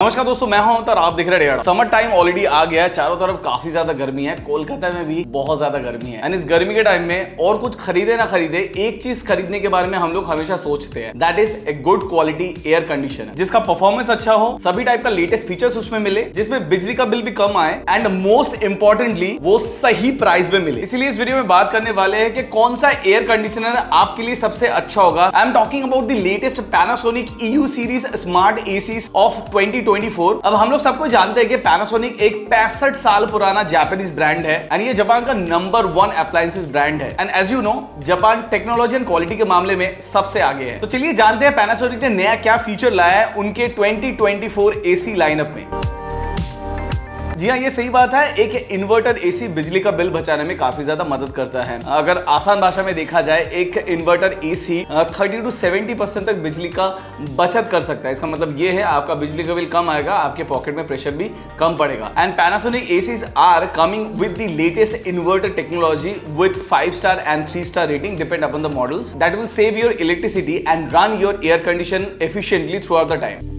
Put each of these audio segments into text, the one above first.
नमस्कार दोस्तों, मैं हूं अवतार, आप देख रहे हैं। समर टाइम ऑलरेडी आ गया है, चारों तरफ काफी ज्यादा गर्मी है, कोलकाता में भी बहुत ज्यादा गर्मी है। एंड इस गर्मी के टाइम में और कुछ खरीदे ना खरीदे, एक चीज खरीदने के बारे में हम लोग हमेशा सोचते हैं, that is a good quality air conditioner, जिसका परफॉर्मेंस अच्छा हो, सभी टाइप का लेटेस्ट फीचर्स उसमें मिले, जिसमें बिजली का बिल भी कम आए एंड मोस्ट इंपॉर्टेंटली वो सही प्राइस में मिले। इसीलिए इस वीडियो में बात करने वाले हैं कि कौन सा एयर कंडीशनर आपके लिए सबसे अच्छा होगा। I am talking about the latest Panasonic EU series smart ACs of 2024। अब हम लोग सबको जानते हैं कि पैनासोनिक एक 65 साल पुराना जापानीज ब्रांड है एंड ये जापान का नंबर 1 अप्लायंसेस ब्रांड है। And as you know, Japan technology and quality के मामले में सबसे आगे है। तो चलिए जानते हैं पैनासोनिक ने नया क्या फीचर लाया है उनके 2024 एसी लाइनअप में। जी हाँ, ये सही बात है, एक इन्वर्टर एसी बिजली का बिल बचाने में काफी ज्यादा मदद करता है। अगर आसान भाषा में देखा जाए, एक इन्वर्टर एसी 30 to 70% तक बिजली का बचत कर सकता है। इसका मतलब ये है आपका बिजली का बिल कम आएगा, आपके पॉकेट में प्रेशर भी कम पड़ेगा। And Panasonic ACs are coming with the latest inverter technology with 5 star and 3 star rating depend upon the models that will save your electricity and run your air condition efficiently throughout the time.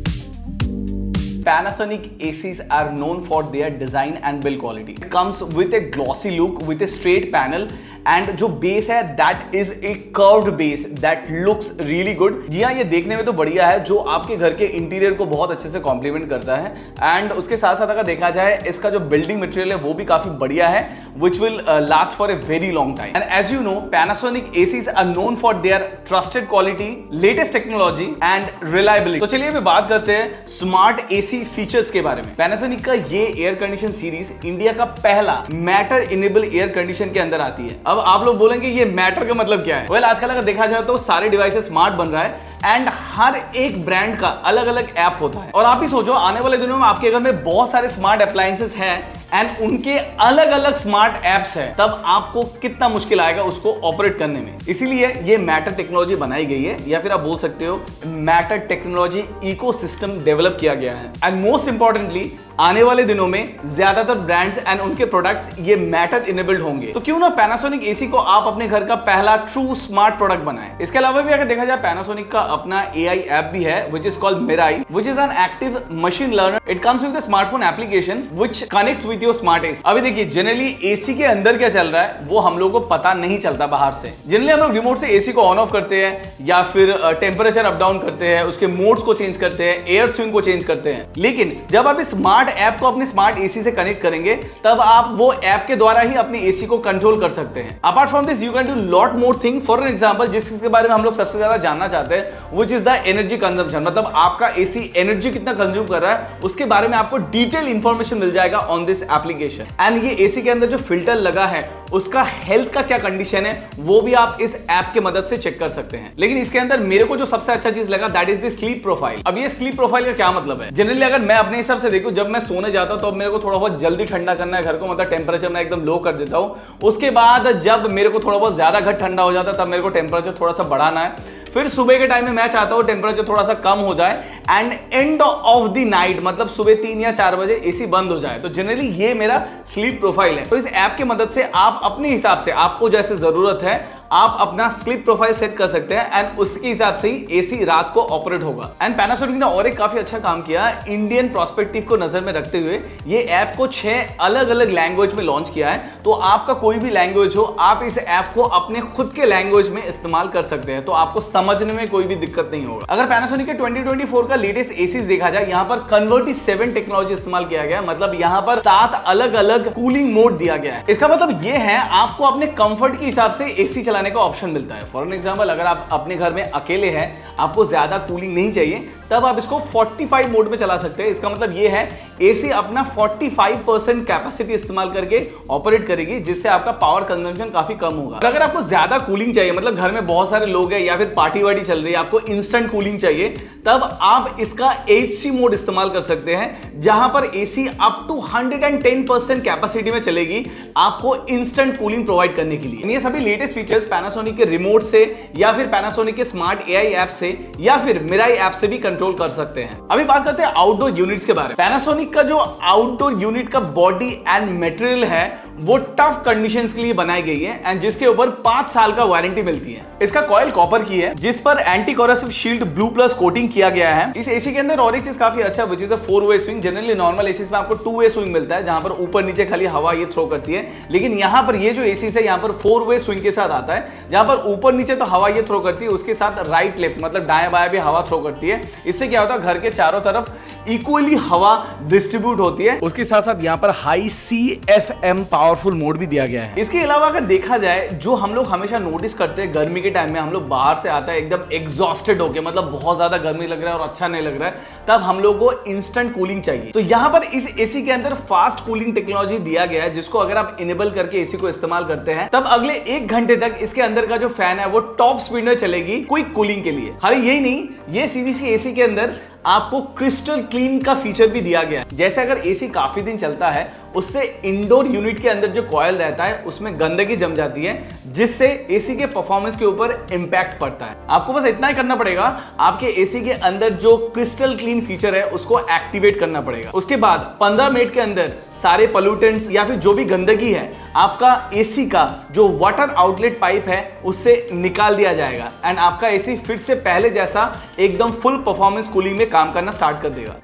Panasonic ACs are known for their design and build quality. It comes with a glossy look with a straight panel and जो base है that is a curved base that looks really good. जी हाँ, ये देखने में तो बढ़िया है, जो आपके घर के इंटीरियर को बहुत अच्छे से कॉम्प्लीमेंट करता है। एंड उसके साथ साथ अगर देखा जाए, इसका जो बिल्डिंग मटेरियल है वो भी काफी बढ़िया है, which will last for a very long time. And as you know, Panasonic ACs are known for their trusted quality, latest technology and reliability. तो चलिए अभी बात करते हैं स्मार्ट AC फीचर्स के बारे में। Panasonic का ये एयर कंडीशन सीरीज इंडिया का पहला मैटर इनेबल एयर कंडीशन के अंदर आती है। अब आप लोग बोलेंगे ये मैटर का मतलब क्या है? वेल, आजकल अगर देखा जाए तो सारे डिवाइसेस स्मार्ट बन रहा है एंड हर एक ब्रांड का अलग अलग ऐप होता है। और आप ही सोचो, आने वाले दिनों में आपके घर में बहुत सारे स्मार्ट अप्लायंसेस हैं एंड उनके अलग अलग स्मार्ट एप्स हैं, तब आपको कितना मुश्किल आएगा उसको ऑपरेट करने में। इसीलिए ये मैटर टेक्नोलॉजी बनाई गई है, या फिर आप बोल सकते हो मैटर टेक्नोलॉजी इकोसिस्टम डेवलप किया गया है। एंड मोस्ट इंपॉर्टेंटली, आने वाले दिनों में ज्यादातर ब्रांड्स एंड उनके प्रोडक्ट्स ये मैटर इनेबल्ड होंगे। तो क्यों ना पैनासोनिक एसी को आप अपने घर का पहला ट्रू स्मार्ट प्रोडक्ट बनाएं। इसके अलावा भी अगर देखा जाए, पैनासोनिक का अपना AI ऐप भी है which is called Mirai, which is an active machine learner. It comes with a smartphone application which connects with your smart AC. अभी देखिए, जनरली एसी के अंदर क्या चल रहा है वो हम लोगों को पता नहीं चलता बाहर से। जनरली हम लोग रिमोट से एसी को ऑन ऑफ करते हैं या फिर टेम्परेचर अप डाउन करते हैं, उसके मोड्स को चेंज करते हैं, एयर स्विंग को चेंज करते हैं। लेकिन जब आप इस स्मार्ट ऐप को अपने स्मार्ट एसी से कनेक्ट करेंगे, तब आप वो ऐप के द्वारा ही अपने एसी को कंट्रोल कर सकते हैं। Apart from this, you can do lot more thing. For example, जिसके बारे में हम लोग सबसे ज्यादा जानना चाहते हैं, which is the energy consumption, मतलब आपका एसी एनर्जी कितना कंज्यूम कर रहा है, उसके बारे में आपको डिटेल इंफॉर्मेशन मिल जाएगा ऑन दिस एप्लीकेशन। एंड ये एसी के अंदर जो फिल्टर लगा है उसका हेल्थ का क्या कंडीशन है वो भी आप इस ऐप की मदद से चेक कर सकते हैं। लेकिन इसके अंदर मेरे को जो सबसे अच्छा चीज लगा, that is the sleep profile. अब ये स्लीप प्रोफाइल का क्या मतलब है? जनरली अगर मैं अपने हिसाब से देखूं, जब मैं सोने जाता हूं तो मेरे को थोड़ा बहुत जल्दी ठंडा करना है घर को, मतलब टेम्परेचर मैं एकदम लो कर देता हूं। उसके बाद जब मेरे को थोड़ा बहुत ज्यादा घर ठंडा हो जाता है, तब मेरे को टेम्परेचर थोड़ा सा बढ़ाना है। फिर सुबह के टाइम में मैं चाहता हूं टेम्परेचर थोड़ा सा कम हो जाए and end of the night, मतलब सुबह 3 या 4 बजे एसी बंद हो जाए। तो जनरली ये मेरा स्लीप प्रोफाइल है। तो इस ऐप की मदद से आप अपने हिसाब से, आपको जैसे जरूरत है, आप अपना स्लीप प्रोफाइल सेट कर सकते हैं एंड उसके हिसाब से ही एसी रात को ऑपरेट होगा। एंड पैनासोनिक ने और एक काफी अच्छा काम किया, इंडियन प्रोस्पेक्टिव को नजर में रखते हुए ये ऐप को 6 अलग अलग लैंग्वेज में लॉन्च किया है। तो आपका कोई भी लैंग्वेज हो, आप इस ऐप को अपने खुद के लैंग्वेज में इस्तेमाल कर सकते हैं, तो आपको समझने में कोई भी दिक्कत नहीं होगा। अगर पैनासोनिक के 2024 का लेटेस्ट एसीज देखा जाए, यहाँ पर कन्वर्टी7 टेक्नोलॉजी इस्तेमाल किया गया, मतलब यहाँ पर 7 अलग अलग कूलिंग मोड दिया गया है। इसका मतलब ये है, आपको अपने कंफर्ट के हिसाब से एसी चलाने का ऑप्शन मिलता है। फॉर एग्जांपल, अगर आप अपने घर में अकेले हैं, आपको ज्यादा कूलिंग नहीं चाहिए, तब आप इसको 45 मोड में चला सकते हैं। इसका मतलब ये है, एसी अपना 45% कैपेसिटी इस्तेमाल करके ऑपरेट करेगी, जिससे आपका पावर कंजम्पशन काफी कम होगा। अगर आपको ज्यादा कूलिंग चाहिए, मतलब घर में बहुत सारे लोग हैं या फिर पार्टी वार्टी चल रही है, आपको इंस्टेंट कूलिंग चाहिए, तब आप इसका HC मोड इस्तेमाल कर सकते हैं, जहां पर एसी अप टू 110% कैपेसिटी में चलेगी, आपको इंस्टेंट कूलिंग प्रोवाइड करने के लिए। ये सभी लेटेस्ट फीचर्स पैनासोनिक के रिमोट से या फिर पैनासोनिक के स्मार्ट AI ऐप से या फिर मिराई ऐप से भी कंट्रोल कर सकते हैं। अभी बात करते हैं आउटडोर यूनिट्स के बारे में। पैनासोनिक का जो आउटडोर यूनिट का बॉडी एंड मटेरियल है वो टफ कंडीशंस के लिए बनाई गई है एंड जिसके ऊपर 5 साल का वारंटी मिलती है। इसका कॉइल कॉपर की है जिस पर anti corrosive shield blue plus coating किया गया है। इस एसी के अंदर और एक चीज काफी अच्छा विच इज अ 4-वे स्विंग। जनरली नॉर्मल एसीज में आपको 2-वे स्विंग मिलता है जहां पर ऊपर नीचे खाली हवा ये थ्रो करती है, लेकिन यहां पर ये जो एसी है यहां पर 4-वे स्विंग के साथ आता है जहां पर ऊपर नीचे तो हवा ये थ्रो करती है, उसके साथ राइट लेफ्ट मतलब दाएं बाएं भी हवा थ्रो करती है। इससे क्या होता है घर के चारों तरफ इक्वली हवा डिस्ट्रीब्यूट होती है। उसके साथ साथ यहाँ पर हाई CFM पावरफुल मोड भी दिया गया है। इसके अलावा अगर देखा जाए जो हम लोग हमेशा नोटिस करते हैं गर्मी के टाइम में, हम लोग बाहर से आता है एकदम एग्जॉस्टेड होके, मतलब बहुत ज्यादा गर्मी लग रहा है और अच्छा नहीं लग रहा है, तब हम लोग को इंस्टेंट कूलिंग चाहिए। तो यहाँ पर इस एसी के अंदर फास्ट कूलिंग टेक्नोलॉजी दिया गया है जिसको अगर आप इनेबल करके एसी को इस्तेमाल करते हैं तब अगले 1 घंटे तक इसके अंदर का जो फैन है वो टॉप स्पीड में चलेगी क्विक कूलिंग के लिए। खाली यही नहीं, ये सीवीसी एसी के अंदर आपको क्रिस्टल क्लीन का फीचर भी दिया गया है। जैसे अगर एसी काफी दिन चलता है उससे इंडोर यूनिट के अंदर जो कॉइल रहता है उसमें गंदगी जम जाती है जिससे एसी के परफॉर्मेंस के ऊपर इंपैक्ट पड़ता है। आपको बस इतना ही करना पड़ेगा, आपके एसी के अंदर जो क्रिस्टल क्लीन फीचर है उसको एक्टिवेट करना पड़ेगा। उसके बाद 15 मिनट के अंदर सारे पोल्यूटेंट्स या फिर जो भी गंदगी है आपका एसी का जो वाटर आउटलेट पाइप है उससे निकाल दिया जाएगा एंड आपका एसी फिर से पहले जैसा एकदम फुल परफॉर्मेंस कूलिंग में काम करना स्टार्ट कर देगा।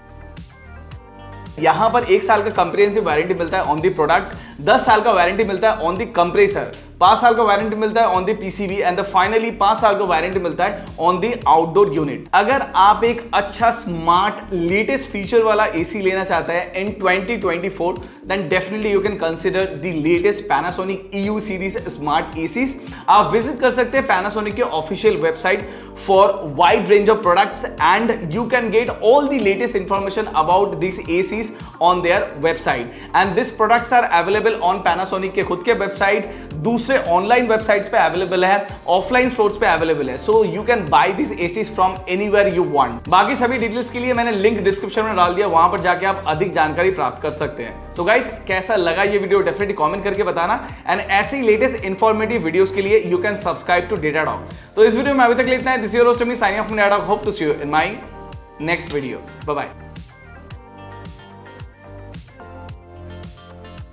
यहां पर 1 साल का कंप्रिहेंसिव वारंटी मिलता है ऑन दी प्रोडक्ट, 10 साल का वारंटी मिलता है ऑन दी कंप्रेसर, 5 साल का वारंटी मिलता है on the PCB and finally 5 साल का वारंटी मिलता है ऑन दी आउटडोर यूनिट। अगर आप एक अच्छा स्मार्ट लेटेस्ट फीचर वाला एसी लेना चाहते हैं in 2024 then definitely you can consider the latest Panasonic EU series smart ACs. आप विजिट कर सकते हैं पैनासोनिक के official website for wide range of products and you can get all the latest information about this ACs on their website and this products are available on Panasonic के खुद के website, दूसरे online websites पे available है, offline stores पे available है। So you can by this ACs from anywhere you want. बाकी सभी डिटेल्स के लिए मैंने लिंक डिस्क्रिप्शन में डाल दिया, वहां पर जाके आप अधिक जानकारी प्राप्त कर सकते हैं। तो गाइस कैसा लगा ये वीडियो डेफिनेटली कमेंट करके बताना एंड ऐसे ही लेटेस्ट इंफॉर्मेटिव वीडियोस के लिए you can subscribe to Datadog. तो इस वीडियो में अभी तक इतना है। This is your host signing off from Datadog. Hope to see you in my next video. Bye bye.